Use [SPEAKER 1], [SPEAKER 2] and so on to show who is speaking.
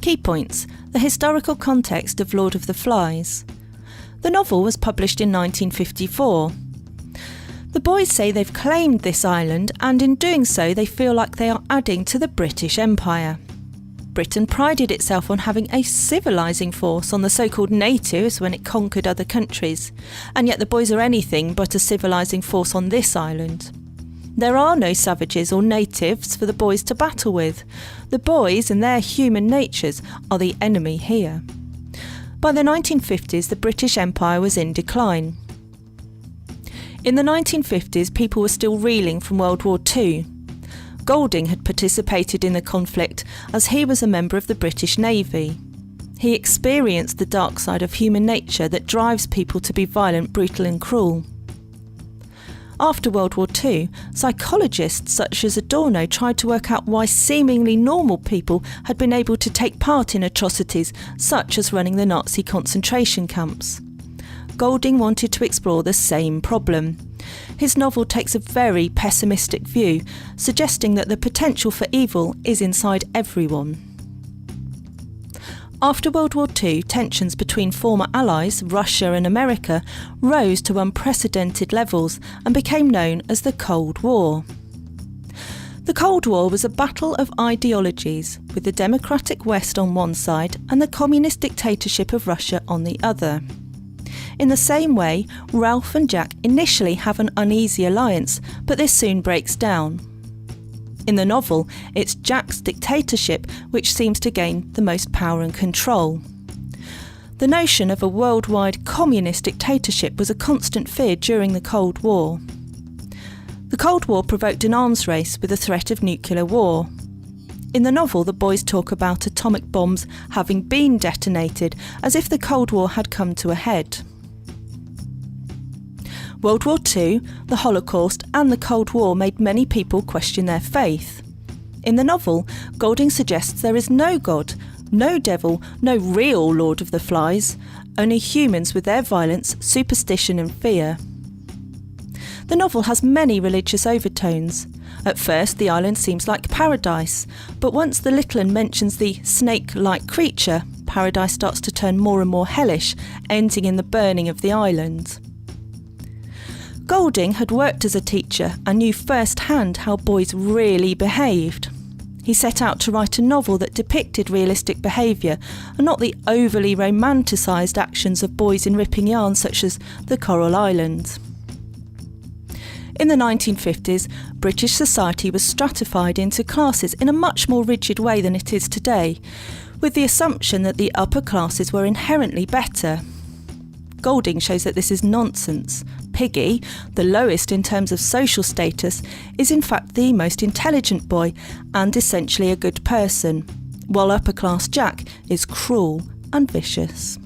[SPEAKER 1] Key points: the historical context of Lord of the Flies. The novel was published in 1954. The boys say they've claimed this island, and in doing so they feel like they are adding to the British Empire. Britain prided itself on having a civilising force on the so-called natives when it conquered other countries, and yet the boys are anything but a civilising force on this island. There are no savages or natives for the boys to battle with. The boys and their human natures are the enemy here. By the 1950s, the British Empire was in decline. In the 1950s, people were still reeling from World War II. Golding had participated in the conflict as he was a member of the British Navy. He experienced the dark side of human nature that drives people to be violent, brutal and cruel. After World War II, psychologists such as Adorno tried to work out why seemingly normal people had been able to take part in atrocities such as running the Nazi concentration camps. Golding wanted to explore the same problem. His novel takes a very pessimistic view, suggesting that the potential for evil is inside everyone. After World War II, tensions between former allies, Russia and America, rose to unprecedented levels and became known as the Cold War. The Cold War was a battle of ideologies, with the democratic West on one side and the communist dictatorship of Russia on the other. In the same way, Ralph and Jack initially have an uneasy alliance, but this soon breaks down. In the novel, it's Jack's dictatorship which seems to gain the most power and control. The notion of a worldwide communist dictatorship was a constant fear during the Cold War. The Cold War provoked an arms race with the threat of nuclear war. In the novel, the boys talk about atomic bombs having been detonated, as if the Cold War had come to a head. World War II, the Holocaust and the Cold War made many people question their faith. In the novel, Golding suggests there is no God, no devil, no real Lord of the Flies, only humans with their violence, superstition and fear. The novel has many religious overtones. At first, the island seems like paradise, but once the little 'un mentions the snake-like creature, paradise starts to turn more and more hellish, ending in the burning of the island. Golding had worked as a teacher and knew firsthand how boys really behaved. He set out to write a novel that depicted realistic behaviour and not the overly romanticised actions of boys in ripping yarns such as the Coral Islands. In the 1950s, British society was stratified into classes in a much more rigid way than it is today, with the assumption that the upper classes were inherently better. Golding shows that this is nonsense. Piggy, the lowest in terms of social status, is in fact the most intelligent boy and essentially a good person, while upper class Jack is cruel and vicious.